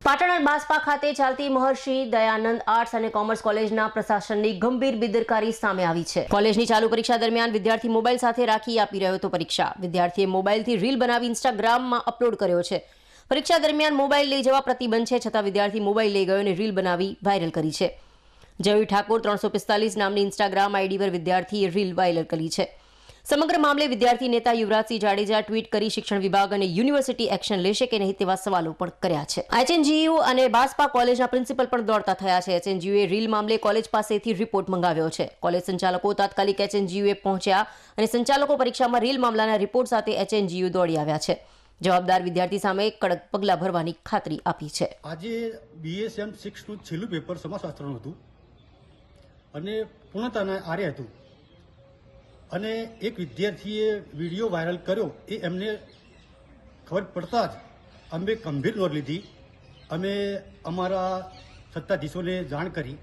પાટણ બાસ્પા ખાતે ચાલતી મહર્ષિ દયાનંદ આર્ટ્સ અને કોમર્સ કોલેજના પ્રશાસનની ગંભીર બેદરકારી સામે આવી છે। કોલેજની ચાલુ પરીક્ષા દરમિયાન વિદ્યાર્થી મોબાઈલ સાથે રાખી આપી રહ્યો હતો પરીક્ષા। વિદ્યાર્થીએ મોબાઈલથી રીલ બનાવી ઇન્સ્ટાગ્રામમાં અપલોડ કર્યો છે। પરીક્ષા દરમિયાન મોબાઈલ લઈ જવા પ્રતિબંધ છે, છતાં વિદ્યાર્થી મોબાઈલ લઈ ગયો અને રીલ બનાવી વાયરલ કરી છે। જય ઠાકોર 345 નામની ઇન્સ્ટાગ્રામ આઈડી પર વિદ્યાર્થીએ રીલ વાયરલ કરી છે। સમગ્ર મામલે વિદ્યાર્થી નેતા યુવરાજસિંહ જાડેજા ટ્વીટ કરી શિક્ષણ વિભાગ અને યુનિવર્સિટી એક્શન લેશે કે નહીં તેવા સવાલો પણ કર્યા છે। એચએનજીયુ અને બાસ્પા કોલેજના પ્રિન્સિપલ પણ દોડતા થયા છે। એચએનજીયુએ રીલ મામલે કોલેજ પાસેથી રિપોર્ટ મંગાવ્યો છે। કોલેજ સંચાલકો તાત્કાલિક એચએનજીયુએ પહોંચ્યા અને સંચાલકો પરીક્ષામાં રીલ મામલાના રિપોર્ટ સાથે એચએનજીયુ દોડી આવ્યા છે। જવાબદાર વિદ્યાર્થી સામે કડક પગલાં ભરવાની ખાતરી આપી છે। આજે BSM 6 નું છેલ્લું પેપર સમાજશાસ્ત્રનું હતું અને પૂર્ણતાના આર્ય હતું અને એક વિદ્યાર્થીએ વિડીયો વાયરલ કર્યો એ એમને ખબર પડતા જ અમે ગંભીર નોંધ લીધી। અમે અમારા સત્તાધીશોને જાણ કરી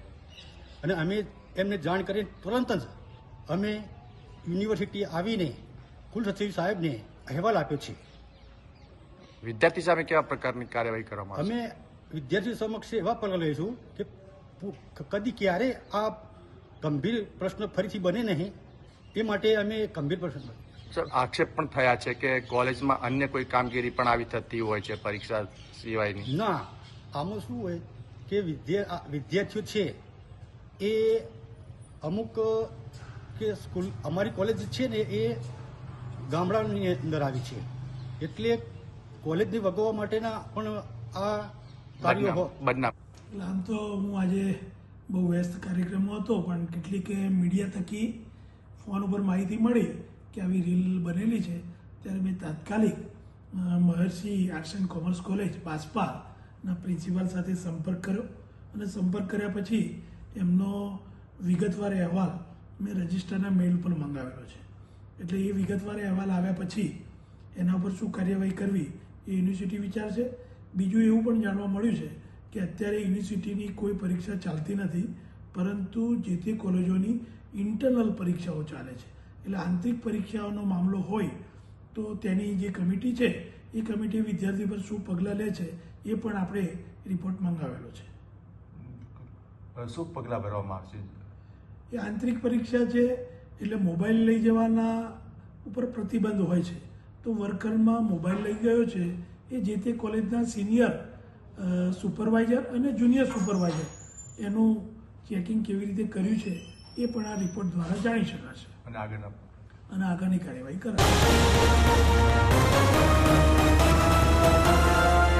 અને અમે એમને જાણ કરી તુરંત જ અમે યુનિવર્સિટી આવીને કુલસચિવ સાહેબને અહેવાલ આપ્યો છે। વિદ્યાર્થી સામે કેવા પ્રકારની કાર્યવાહી કરવામાં અમે વિદ્યાર્થીઓ સમક્ષ એવા પગલાં લઈશું કે કદી ક્યારે આ ગંભીર પ્રશ્ન ફરીથી બને નહીં એ માટે અમે ગંભીર પ્રશ્ન સર આક્ષેપ પણ થયા છે કે કોલેજમાં અન્ય કોઈ કામગીરી પણ આવી થતી હોય છે પરીક્ષા સિવાયની। ના, આમાં શું હોય કે વિદ્યાર્થીઓ છે એ અમુક કે સ્કૂલ અમારી કોલેજ છે ને એ ગામડાની અંદર આવી છે એટલે કોલેજને વગોવવા માટેના પણ આ કાર્યો બદનામ। આમ તો હું આજે બહુ વ્યસ્ત કાર્યક્રમમાં હતો પણ કેટલીક મીડિયા થકી ફોન ઉપર માહિતી મળી કે આવી રીલ બનેલી છે ત્યારે મેં તાત્કાલિક Maharshi arts and commerce college બાસ્પાના પ્રિન્સિપાલ સાથે સંપર્ક કર્યો અને સંપર્ક કર્યા પછી એમનો વિગતવાર અહેવાલ મેં રજિસ્ટરના મેલ પર મંગાવેલો છે। એટલે એ વિગતવાર અહેવાલ આવ્યા પછી એના ઉપર શું કાર્યવાહી કરવી એ યુનિવર્સિટી વિચારશે। બીજું એવું પણ જાણવા મળ્યું છે કે અત્યારે યુનિવર્સિટીની કોઈ પરીક્ષા ચાલતી નથી, પરંતુ જે તે કોલેજોની ઇન્ટરનલ પરીક્ષાઓ ચાલે છે। એટલે આંતરિક પરીક્ષાઓનો મામલો હોય તો તેની જે કમિટી છે એ કમિટી વિદ્યાર્થી પર શું પગલાં લે છે એ પણ આપણે રિપોર્ટ મંગાવેલો છે। શું પગલાં ભરવામાં આવશે? એ આંતરિક પરીક્ષા છે એટલે મોબાઈલ લઈ જવાના ઉપર પ્રતિબંધ હોય છે, તો વર્કરમાં મોબાઈલ લઈ ગયો છે એ જે તે કોલેજના સિનિયર સુપરવાઇઝર અને જુનિયર સુપરવાઇઝર એનું ચેકિંગ કેવી રીતે કર્યું છે એ પણ આ રિપોર્ટ દ્વારા જાણી શકાશે અને આગળની કાર્યવાહી કરાશે।